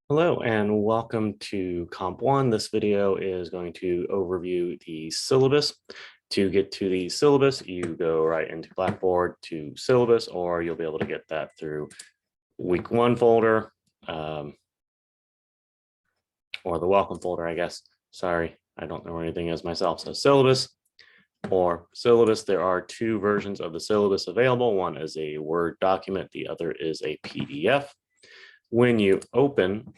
Hello and welcome to Comp 1. This video is going to overview the syllabus. To get to the syllabus, you go right into Blackboard to syllabus, or you'll be able to get that through week 1 folder or the welcome folder, I guess. Sorry, I don't know where anything is myself. So syllabus or syllabus, there are two versions of the syllabus available. One is a Word document, the other is a PDF. When you open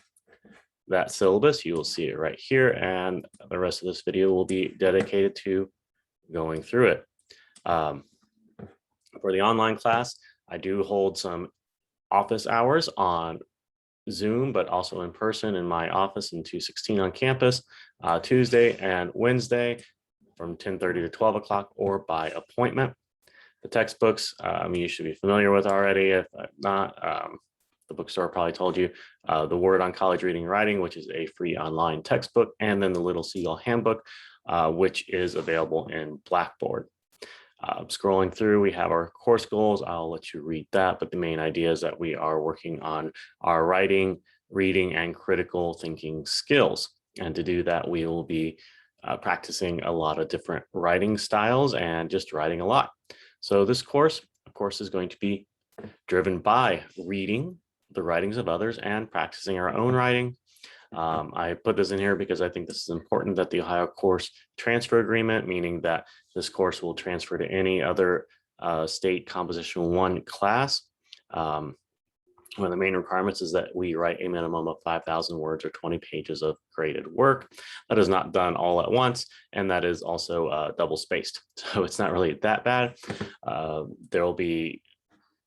that syllabus, you will see it right here, and the rest of this video will be dedicated to going through it. For the online class, I do hold some office hours on Zoom, but also in person in my office in 216 on campus, Tuesday and Wednesday from 10:30 to 12 o'clock or by appointment. The textbooks, you should be familiar with already. If not, the bookstore probably told you. The Word on College Reading and Writing, which is a free online textbook, and then the Little Seagull Handbook, which is available in Blackboard. Scrolling through, we have our course goals. I'll let you read that, but the main idea is that we are working on our writing, reading, and critical thinking skills. And to do that, we will be practicing a lot of different writing styles and just writing a lot. So this course, of course, is going to be driven by reading the writings of others and practicing our own writing. I put this in here because I think this is important, that the Ohio Course Transfer Agreement, meaning that this course will transfer to any other state Composition 1 class. One of the main requirements is that we write a minimum of 5,000 words or 20 pages of graded work. That is not done all at once, and that is also double spaced. So it's not really that bad. There will be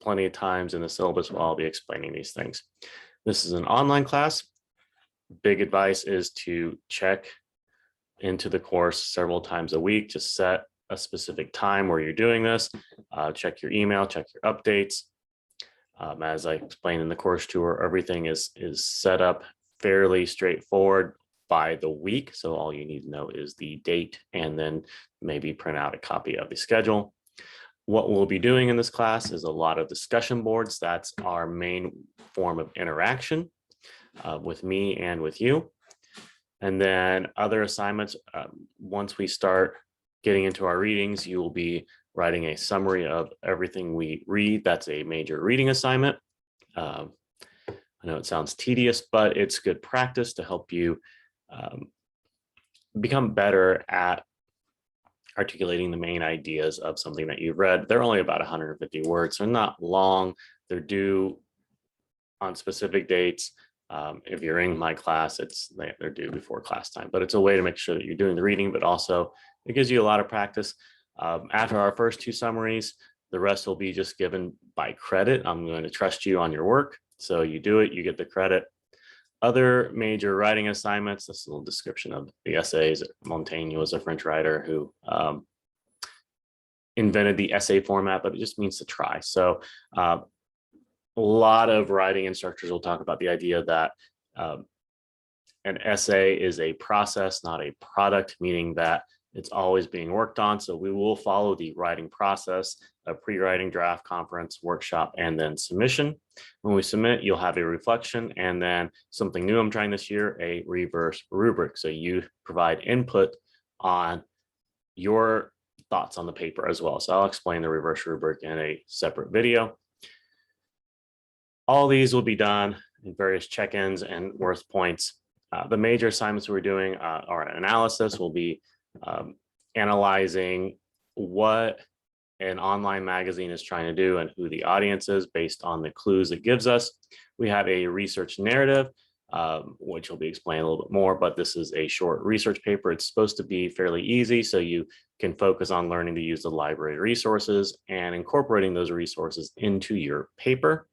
plenty of times in the syllabus where I'll be explaining these things. This is an online class. Big advice is to check into the course several times a week. Just set a specific time where you're doing this. Check your email, check your updates. As I explained in the course tour, everything is set up fairly straightforward by the week. So all you need to know is the date and then maybe print out a copy of the schedule. What we'll be doing in this class is a lot of discussion boards. That's our main form of interaction with me and with you. And then other assignments, once we start getting into our readings, you will be writing a summary of everything we read. That's a major reading assignment. I know it sounds tedious, but it's good practice to help you become better at articulating the main ideas of something that you've read. They're only about 150 words. They're not long. They're due on specific dates. If you're in my class, they're due before class time, but it's a way to make sure that you're doing the reading, but also it gives you a lot of practice. After our first two summaries, the rest will be just given by credit. I'm going to trust you on your work. So you do it, you get the credit. Other major writing assignments, this little description of the essays. Montaigne was a French writer who invented the essay format, but it just means to try. So a lot of writing instructors will talk about the idea that an essay is a process, not a product, meaning that it's always being worked on. So we will follow the writing process of pre-writing, draft, conference, workshop, and then submission. When we submit, you'll have a reflection, and then something new I'm trying this year, a reverse rubric. So you provide input on your thoughts on the paper as well. So I'll explain the reverse rubric in a separate video. All these will be done in various check-ins and worth points. The major assignments we're doing are analysis. We'll be analyzing what an online magazine is trying to do and who the audience is based on the clues it gives us. We have a research narrative, which will be explained a little bit more, but this is a short research paper. It's supposed to be fairly easy, so you can focus on learning to use the library resources and incorporating those resources into your paper.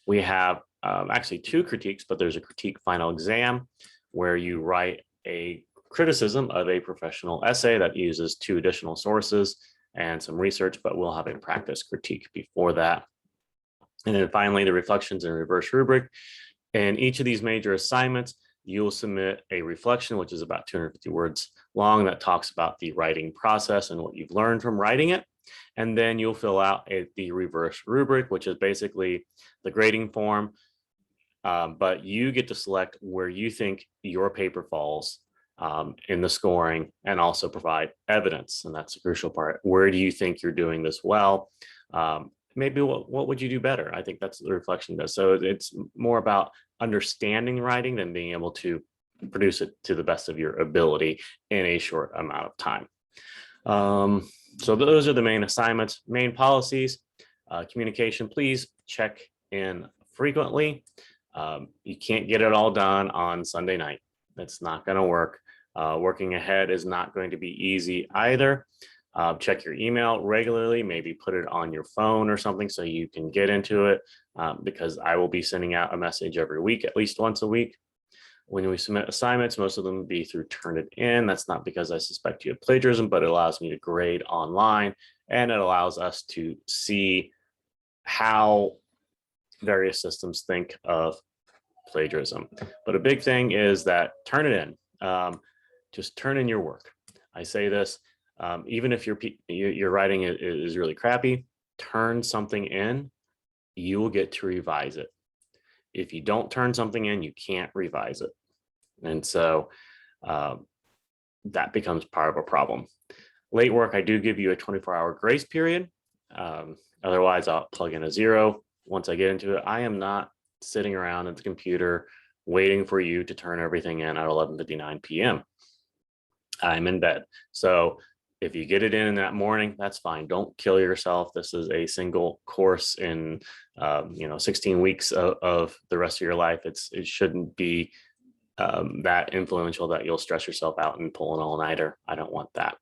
We have actually two critiques, but there's a critique final exam where you write a criticism of a professional essay that uses two additional sources and some research, but we'll have a practice critique before that. And then finally, the reflections and reverse rubric. In each of these major assignments, you'll submit a reflection, which is about 250 words long, that talks about the writing process and what you've learned from writing it. And then you'll fill out the reverse rubric, which is basically the grading form. but you get to select where you think your paper falls in the scoring, and also provide evidence. And that's the crucial part. Where do you think you're doing this well? Maybe what would you do better? I think that's what the reflection does. So it's more about understanding writing than being able to produce it to the best of your ability in a short amount of time. So those are the main assignments. Main policies: communication, please check in frequently. You can't get it all done on Sunday night. That's not going to work. Working ahead is not going to be easy either. Check your email regularly, maybe put it on your phone or something so you can get into it, because I will be sending out a message every week, at least once a week. When we submit assignments, most of them will be through Turnitin. That's not because I suspect you have plagiarism, but it allows me to grade online, and it allows us to see how various systems think of plagiarism. But a big thing is that turn it in. Just turn in your work. I say this, even if your writing is really crappy, turn something in, you will get to revise it. If you don't turn something in, you can't revise it. And so that becomes part of a problem. Late work, I do give you a 24-hour grace period. Otherwise, I'll plug in a 0. Once I get into it, I am not sitting around at the computer waiting for you to turn everything in at 11:59 p.m. I'm in bed. So if you get it in that morning, that's fine. Don't kill yourself. This is a single course in 16 weeks of the rest of your life. It shouldn't be that influential that you'll stress yourself out and pull an all-nighter. I don't want that.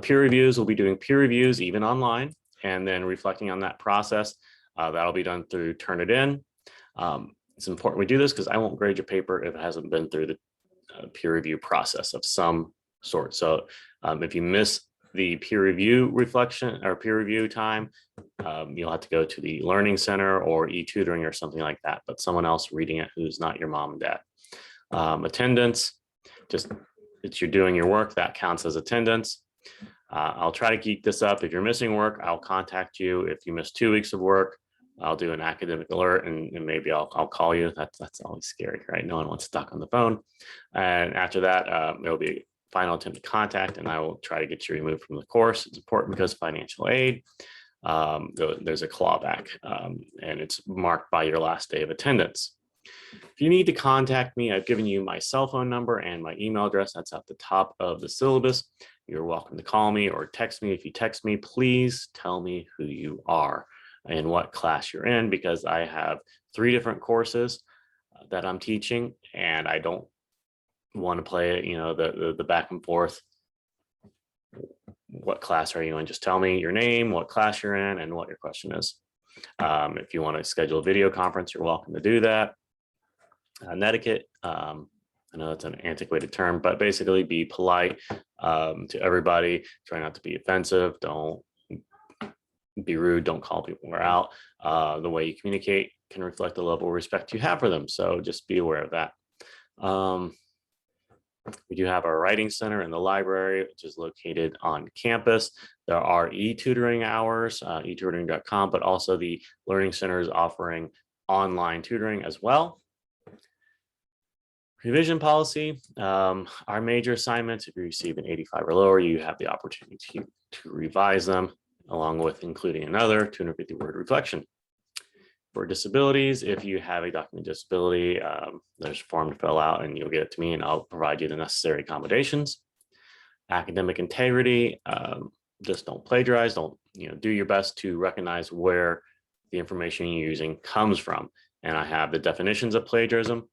Peer reviews, we'll be doing peer reviews even online, and then reflecting on that process. That'll be done through Turnitin. It's important we do this because I won't grade your paper if it hasn't been through the peer review process of some sort. So if you miss the peer review reflection or peer review time, you'll have to go to the Learning Center or e-tutoring or something like that, but someone else reading it who's not your mom and dad. Attendance, just that you're doing your work, that counts as attendance. I'll try to keep this up. If you're missing work, I'll contact you. If you miss 2 weeks of work, I'll do an academic alert, and maybe I'll call you. That's always scary, right? No one wants to talk on the phone. And after that, it'll be a final attempt to contact, and I will try to get you removed from the course. It's important because financial aid, there's a clawback, and it's marked by your last day of attendance. If you need to contact me, I've given you my cell phone number and my email address. That's at the top of the syllabus. You're welcome to call me or text me. If you text me, please tell me who you are and what class you're in, because I have 3 different courses that I'm teaching, and I don't want to play it, the back and forth. What class are you in? Just tell me your name, what class you're in, and what your question is. If you want to schedule a video conference, you're welcome to do that. Netiquette, I know that's an antiquated term, but basically be polite to everybody. Try not to be offensive. Don't be rude. Don't call people out. The way you communicate can reflect the level of respect you have for them. So just be aware of that. We do have our writing center in the library, which is located on campus. There are e-tutoring hours, etutoring.com, but also the Learning Center is offering online tutoring as well. Revision policy, our major assignments, if you receive an 85 or lower, you have the opportunity to revise them, along with including another 250-word reflection. For disabilities, if you have a document disability, there's a form to fill out and you'll get it to me and I'll provide you the necessary accommodations. Academic integrity, just don't plagiarize, don't do your best to recognize where the information you're using comes from. And I have the definitions of plagiarism,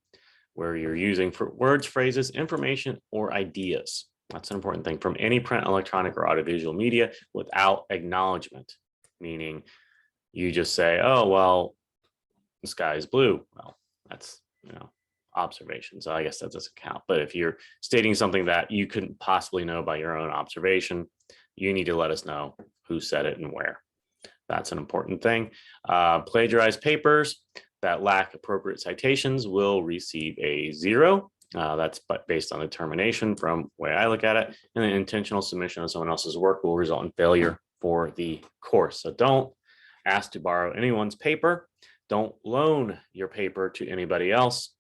where you're using for words, phrases, information, or ideas. That's an important thing from any print, electronic, or audiovisual media without acknowledgement, meaning you just say, oh, well, the sky is blue. Well, that's, observation. So I guess that doesn't count. But if you're stating something that you couldn't possibly know by your own observation, you need to let us know who said it and where. That's an important thing. Plagiarized papers that lack appropriate citations will receive a 0. That's based on determination from the way I look at it. And an intentional submission of someone else's work will result in failure for the course. So don't ask to borrow anyone's paper. Don't loan your paper to anybody else.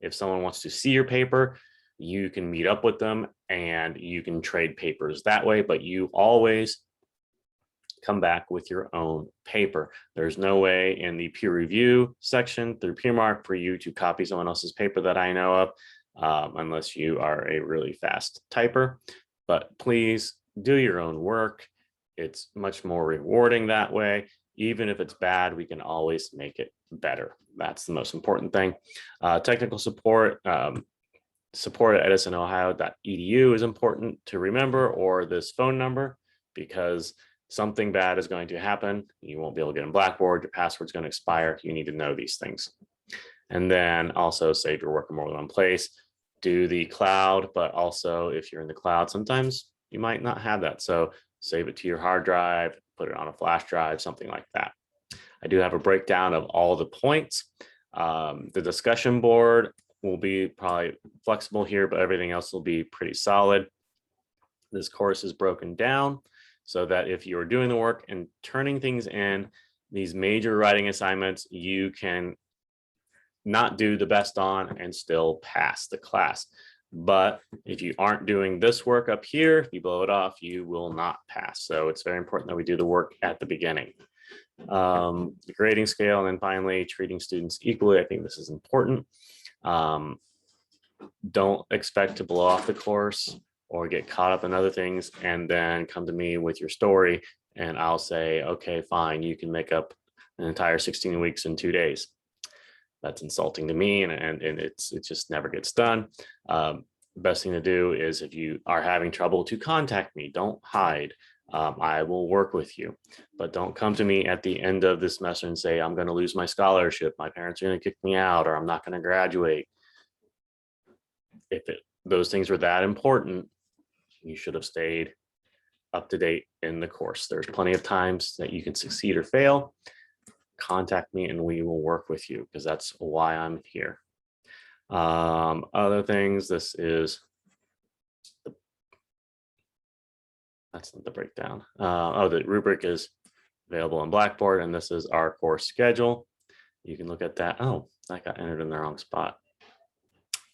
If someone wants to see your paper, you can meet up with them and you can trade papers that way, but you always come back with your own paper. There's no way in the peer review section through PeerMark for you to copy someone else's paper that I know of, unless you are a really fast typer. But please do your own work. It's much more rewarding that way. Even if it's bad, we can always make it better. That's the most important thing. Technical support, support at edisonohio.edu is important to remember, or this phone number, because something bad is going to happen. You won't be able to get in Blackboard. Your password's going to expire. You need to know these things. And then also save your work in more than one place. Do the cloud, but also if you're in the cloud, sometimes you might not have that. So save it to your hard drive, put it on a flash drive, something like that. I do have a breakdown of all the points. The discussion board will be probably flexible here, but everything else will be pretty solid. This course is broken down so that if you're doing the work and turning things in, these major writing assignments, you can not do the best on and still pass the class. But if you aren't doing this work up here, if you blow it off, you will not pass. So it's very important that we do the work at the beginning. The grading scale, and then finally treating students equally. I think this is important. Don't expect to blow off the course or get caught up in other things and then come to me with your story and I'll say, okay, fine, you can make up an entire 16 weeks in 2 days. That's insulting to me, and it just never gets done. Best thing to do is, if you are having trouble, to contact me. Don't hide. I will work with you, but don't come to me at the end of this semester and say, I'm going to lose my scholarship, my parents are going to kick me out, or I'm not going to graduate. If those things were that important, you should have stayed up to date in the course. There's plenty of times that you can succeed or fail. Contact me and we will work with you, because that's why I'm here. Other things, that's not the breakdown. The rubric is available on Blackboard, and this is our course schedule. You can look at that. Oh, that got entered in the wrong spot.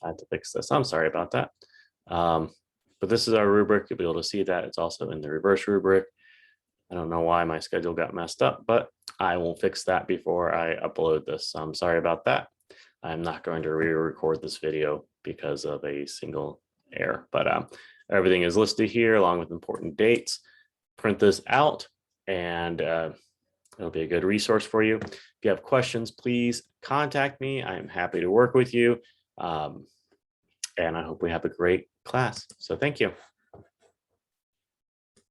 I had to fix this. I'm sorry about that. But this is our rubric. You'll be able to see that. It's also in the reverse rubric. I don't know why my schedule got messed up, but I will fix that before I upload this. I'm sorry about that. I'm not going to re-record this video because of a single error, but everything is listed here along with important dates. Print this out and it'll be a good resource for you. If you have questions, please contact me. I'm happy to work with you. And I hope we have a great class. So thank you.